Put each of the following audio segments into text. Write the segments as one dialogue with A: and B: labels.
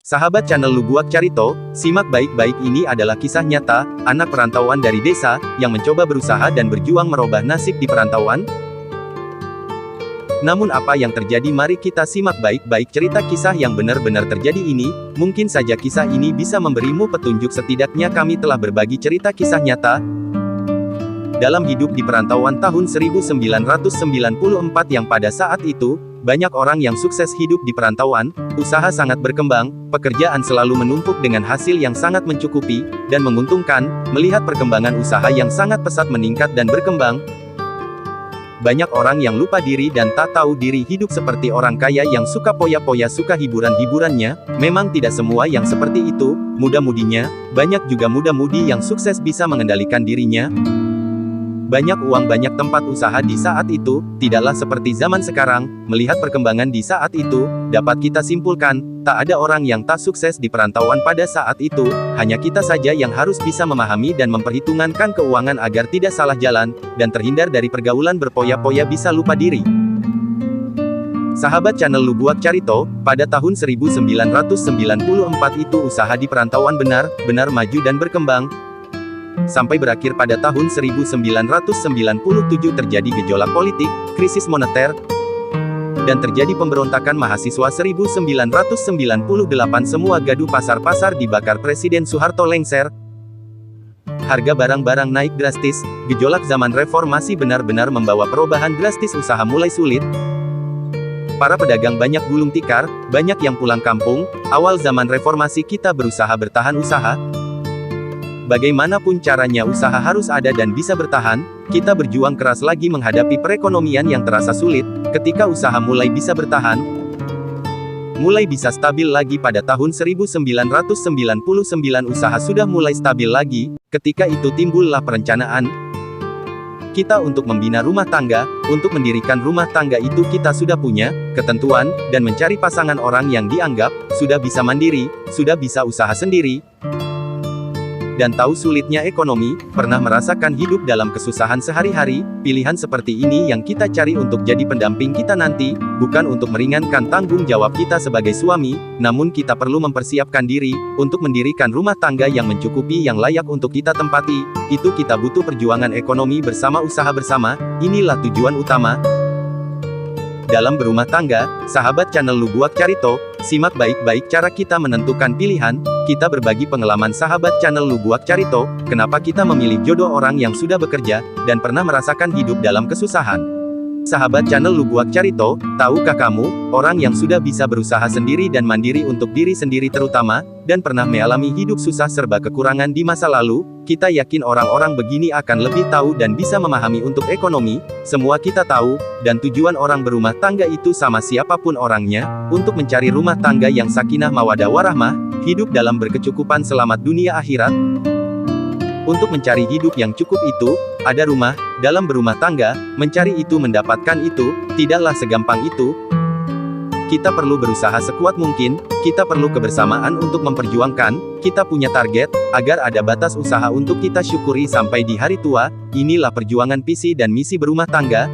A: Sahabat channel Lubuak Carito, simak baik-baik, ini adalah kisah nyata, anak perantauan dari desa, yang mencoba berusaha dan berjuang merubah nasib di perantauan. Namun apa yang terjadi, mari kita simak baik-baik cerita kisah yang benar-benar terjadi ini. Mungkin saja kisah ini bisa memberimu petunjuk, setidaknya kami telah berbagi cerita kisah nyata dalam hidup di perantauan tahun 1994 yang pada saat itu, banyak orang yang sukses hidup di perantauan, usaha sangat berkembang, pekerjaan selalu menumpuk dengan hasil yang sangat mencukupi, dan menguntungkan. Melihat perkembangan usaha yang sangat pesat meningkat dan berkembang, banyak orang yang lupa diri dan tak tahu diri, hidup seperti orang kaya yang suka poya-poya, suka hiburan-hiburannya. Memang tidak semua yang seperti itu, muda-mudinya, banyak juga muda-mudi yang sukses bisa mengendalikan dirinya. Banyak uang, banyak tempat usaha di saat itu, tidaklah seperti zaman sekarang. Melihat perkembangan di saat itu, dapat kita simpulkan, tak ada orang yang tak sukses di perantauan pada saat itu, hanya kita saja yang harus bisa memahami dan memperhitungkan keuangan agar tidak salah jalan, dan terhindar dari pergaulan berpoya-poya, bisa lupa diri. Sahabat channel Lubuak Carito, pada tahun 1994 itu usaha di perantauan benar-benar maju dan berkembang. Sampai berakhir pada tahun 1997 terjadi gejolak politik, krisis moneter, dan terjadi pemberontakan mahasiswa 1998, semua gaduh, pasar-pasar dibakar, Presiden Soeharto lengser, harga barang-barang naik drastis, gejolak zaman reformasi benar-benar membawa perubahan drastis, usaha mulai sulit. Para pedagang banyak gulung tikar, banyak yang pulang kampung. Awal zaman reformasi kita berusaha bertahan usaha. Bagaimanapun caranya usaha harus ada dan bisa bertahan, kita berjuang keras lagi menghadapi perekonomian yang terasa sulit. Ketika usaha mulai bisa bertahan, mulai bisa stabil lagi pada tahun 1999, usaha sudah mulai stabil lagi. Ketika itu timbullah perencanaan kita untuk membina rumah tangga. Untuk mendirikan rumah tangga itu kita sudah punya ketentuan, dan mencari pasangan orang yang dianggap sudah bisa mandiri, sudah bisa usaha sendiri, dan tahu sulitnya ekonomi, pernah merasakan hidup dalam kesusahan sehari-hari. Pilihan seperti ini yang kita cari untuk jadi pendamping kita nanti, bukan untuk meringankan tanggung jawab kita sebagai suami, namun kita perlu mempersiapkan diri untuk mendirikan rumah tangga yang mencukupi, yang layak untuk kita tempati. Itu kita butuh perjuangan ekonomi bersama, usaha bersama. Inilah tujuan utama dalam berumah tangga. Sahabat channel Lubuak Carito, simak baik-baik cara kita menentukan pilihan. Kita berbagi pengalaman sahabat channel Lubuak Carito, kenapa kita memilih jodoh orang yang sudah bekerja, dan pernah merasakan hidup dalam kesusahan. Sahabat channel Lubuak Carito, tahukah kamu, orang yang sudah bisa berusaha sendiri dan mandiri untuk diri sendiri terutama, dan pernah mengalami hidup susah serba kekurangan di masa lalu, kita yakin orang-orang begini akan lebih tahu dan bisa memahami untuk ekonomi. Semua kita tahu, dan tujuan orang berumah tangga itu sama siapapun orangnya, untuk mencari rumah tangga yang sakinah mawadah warahmah, hidup dalam berkecukupan selamat dunia akhirat. Untuk mencari hidup yang cukup itu, ada rumah, dalam berumah tangga, mencari itu, mendapatkan itu, tidaklah segampang itu. Kita perlu berusaha sekuat mungkin, kita perlu kebersamaan untuk memperjuangkan, kita punya target, agar ada batas usaha untuk kita syukuri sampai di hari tua. Inilah perjuangan visi dan misi berumah tangga.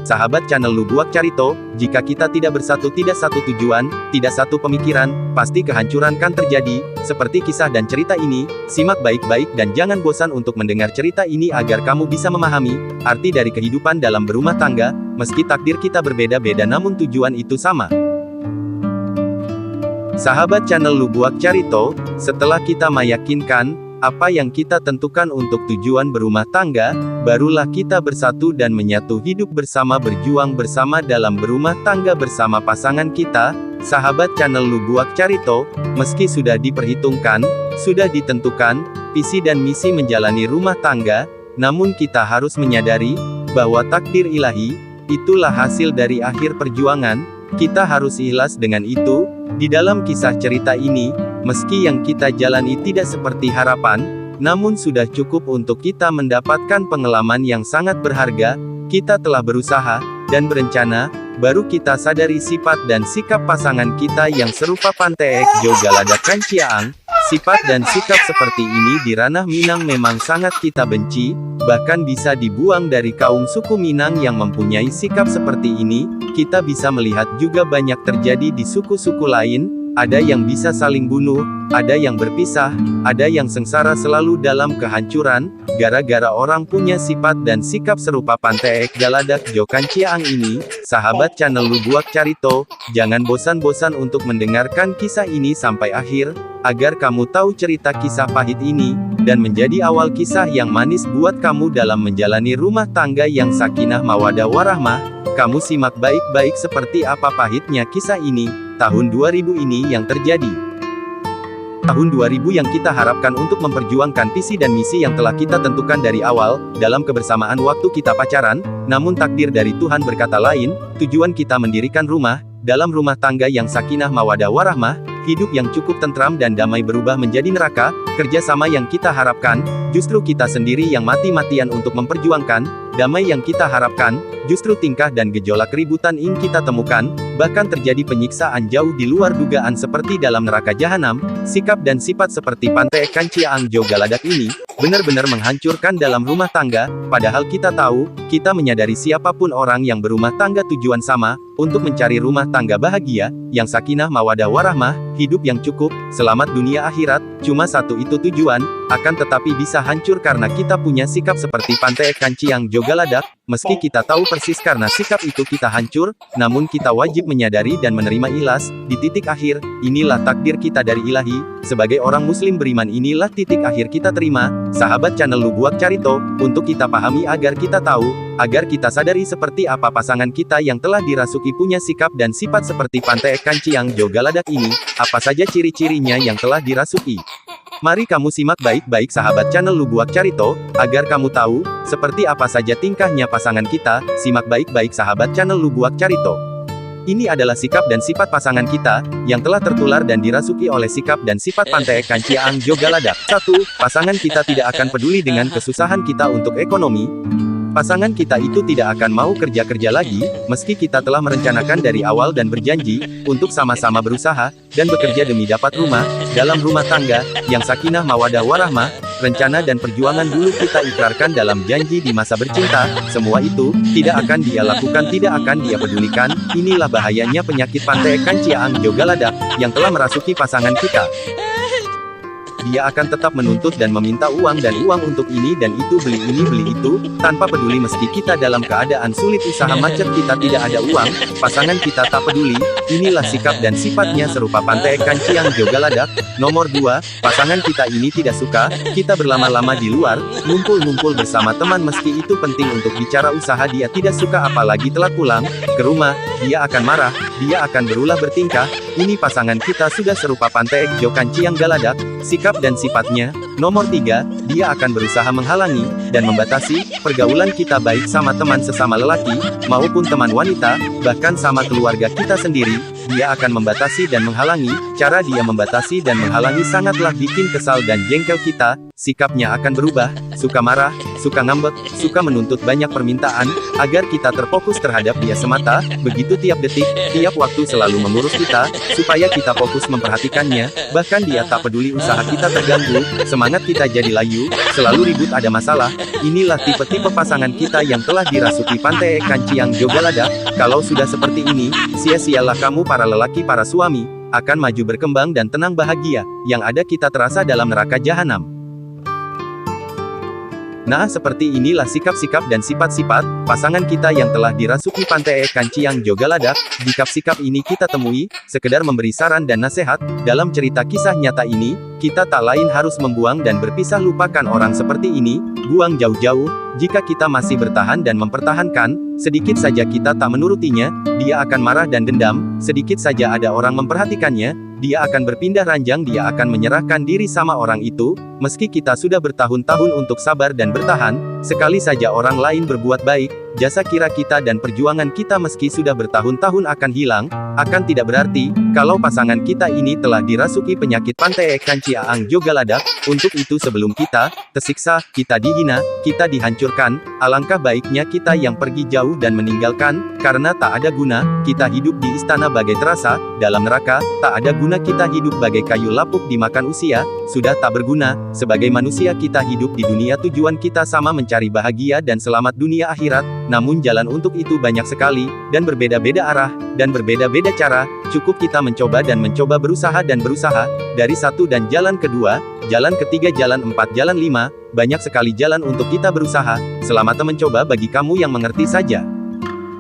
A: Sahabat channel Lubuak Carito, jika kita tidak bersatu, tidak satu tujuan, tidak satu pemikiran, pasti kehancuran kan terjadi. Seperti kisah dan cerita ini, simak baik-baik dan jangan bosan untuk mendengar cerita ini agar kamu bisa memahami arti dari kehidupan dalam berumah tangga. Meski takdir kita berbeda-beda, namun tujuan itu sama. Sahabat channel Lubuak Carito, setelah kita meyakinkan apa yang kita tentukan untuk tujuan berumah tangga, barulah kita bersatu dan menyatu, hidup bersama, berjuang bersama dalam berumah tangga bersama pasangan kita. Sahabat channel Lubuak Carito, meski sudah diperhitungkan, sudah ditentukan, visi dan misi menjalani rumah tangga, namun kita harus menyadari bahwa takdir ilahi, itulah hasil dari akhir perjuangan. Kita harus ikhlas dengan itu. Di dalam kisah cerita ini, meski yang kita jalani tidak seperti harapan, namun sudah cukup untuk kita mendapatkan pengalaman yang sangat berharga. Kita telah berusaha dan berencana, baru kita sadari sifat dan sikap pasangan kita yang serupa. Panteek juga ladakan ciaang. Sifat dan sikap seperti ini di ranah Minang memang sangat kita benci, bahkan bisa dibuang dari kaum suku Minang yang mempunyai sikap seperti ini. Kita bisa melihat juga banyak terjadi di suku-suku lain. ada yang bisa saling bunuh, ada yang berpisah, ada yang sengsara selalu dalam kehancuran, gara-gara orang punya sifat dan sikap serupa Panteek Galadak Jokan Ciaang ini. Sahabat channel Lubuak Carito, jangan bosan-bosan untuk mendengarkan kisah ini sampai akhir, agar kamu tahu cerita kisah pahit ini, dan menjadi awal kisah yang manis buat kamu dalam menjalani rumah tangga yang sakinah mawadah warahmah. Kamu simak baik-baik seperti apa pahitnya kisah ini, tahun 2000 ini yang terjadi. Tahun 2000 yang kita harapkan untuk memperjuangkan visi dan misi yang telah kita tentukan dari awal, dalam kebersamaan waktu kita pacaran, namun takdir dari Tuhan berkata lain, tujuan kita mendirikan rumah, dalam rumah tangga yang sakinah mawadah warahmah, hidup yang cukup tentram dan damai berubah menjadi neraka, kerjasama yang kita harapkan, justru kita sendiri yang mati-matian untuk memperjuangkan, damai yang kita harapkan, justru tingkah dan gejolak keributan yang kita temukan, bahkan terjadi penyiksaan jauh di luar dugaan seperti dalam neraka jahanam. Sikap dan sifat seperti Panteek Ciaang Jo Galadak ini, benar-benar menghancurkan dalam rumah tangga, padahal kita tahu, kita menyadari siapapun orang yang berumah tangga tujuan sama, untuk mencari rumah tangga bahagia, yang sakinah mawadah warahmah, hidup yang cukup, selamat dunia akhirat, cuma satu itu tujuan, akan tetapi bisa hancur karena kita punya sikap seperti Panteek Ciaang Jo Galadak, meski kita tahu persis karena sikap itu kita hancur, namun kita wajib menyadari dan menerima ikhlas, di titik akhir, inilah takdir kita dari ilahi, sebagai orang muslim beriman inilah titik akhir kita terima, sahabat channel Lubuak Carito, untuk kita pahami agar kita tahu, agar kita sadari seperti apa pasangan kita yang telah dirasuki punya sikap dan sifat seperti Panteek Ciaang Jo Galadak ini, apa saja ciri-cirinya yang telah dirasuki. Mari kamu simak baik-baik sahabat channel Lubuak Carito, agar kamu tahu, seperti apa saja tingkahnya pasangan kita, simak baik-baik sahabat channel Lubuak Carito. Ini adalah sikap dan sifat pasangan kita, yang telah tertular dan dirasuki oleh sikap dan sifat Panteek Ciaang Jo Galadak. 1. Pasangan kita tidak akan peduli dengan kesusahan kita untuk ekonomi. Pasangan kita itu tidak akan mau kerja-kerja lagi, meski kita telah merencanakan dari awal dan berjanji, untuk sama-sama berusaha, dan bekerja demi dapat rumah, dalam rumah tangga, yang sakinah mawadah warahmah, rencana dan perjuangan dulu kita ikrarkan dalam janji di masa bercinta, semua itu, tidak akan dia lakukan, tidak akan dia pedulikan, inilah bahayanya penyakit Panteek Ciaang Jo Galadak, yang telah merasuki pasangan kita. Dia akan tetap menuntut dan meminta uang dan uang untuk ini dan itu, beli ini beli itu, tanpa peduli meski kita dalam keadaan sulit, usaha macet, kita tidak ada uang, pasangan kita tak peduli. Inilah sikap dan sifatnya serupa Panteek Ciaang Jo Galadak. Nomor 2, pasangan kita ini tidak suka kita berlama-lama di luar, ngumpul-ngumpul bersama teman meski itu penting untuk bicara usaha, dia tidak suka apalagi telat pulang ke rumah, dia akan marah, dia akan berulah bertingkah. Ini pasangan kita sudah serupa Panteek Jokan Ciaang Galadak, sikap dan sifatnya. Nomor 3, dia akan berusaha menghalangi dan membatasi pergaulan kita baik sama teman sesama lelaki, maupun teman wanita, bahkan sama keluarga kita sendiri. Dia akan membatasi dan menghalangi. Cara dia membatasi dan menghalangi sangatlah bikin kesal dan jengkel kita. Sikapnya akan berubah, suka marah, suka ngambek, suka menuntut banyak permintaan, agar kita terfokus terhadap dia semata, begitu tiap detik, tiap waktu selalu mengurus kita, supaya kita fokus memperhatikannya, bahkan dia tak peduli usaha kita terganggu, semangat kita jadi layu, selalu ribut ada masalah. Inilah tipe-tipe pasangan kita yang telah dirasuki Panteek Ciaang Jo Galadak. Kalau sudah seperti ini, sia-sialah kamu para lelaki, para suami, akan maju berkembang dan tenang bahagia, yang ada kita terasa dalam neraka jahanam. Nah, seperti inilah sikap-sikap dan sifat-sifat pasangan kita yang telah dirasuki Panteek Ciaang Jo Galadak. Jika sikap ini kita temui, sekedar memberi saran dan nasihat, dalam cerita kisah nyata ini, kita tak lain harus membuang dan berpisah, lupakan orang seperti ini, buang jauh-jauh. Jika kita masih bertahan dan mempertahankan, sedikit saja kita tak menurutinya, dia akan marah dan dendam, sedikit saja ada orang memperhatikannya, dia akan berpindah ranjang, dia akan menyerahkan diri sama orang itu, meski kita sudah bertahun-tahun untuk sabar dan bertahan, sekali saja orang lain berbuat baik, jasa kira kita dan perjuangan kita meski sudah bertahun-tahun akan hilang, akan tidak berarti, kalau pasangan kita ini telah dirasuki penyakit Panteek Ciaang Jo Galadak. Untuk itu sebelum kita tersiksa, kita dihina, kita dihancurkan, alangkah baiknya kita yang pergi jauh dan meninggalkan, karena tak ada guna, kita hidup di istana bagai terasa, dalam neraka, tak ada guna kita hidup bagai kayu lapuk dimakan usia, sudah tak berguna. Sebagai manusia kita hidup di dunia, tujuan kita sama, mencari bahagia dan selamat dunia akhirat, namun jalan untuk itu banyak sekali, dan berbeda-beda arah, dan berbeda-beda cara. Cukup kita mencoba dan mencoba, berusaha dan berusaha, dari satu dan jalan kedua, jalan ketiga, jalan empat, jalan lima, banyak sekali jalan untuk kita berusaha. Selamat mencoba bagi kamu yang mengerti saja.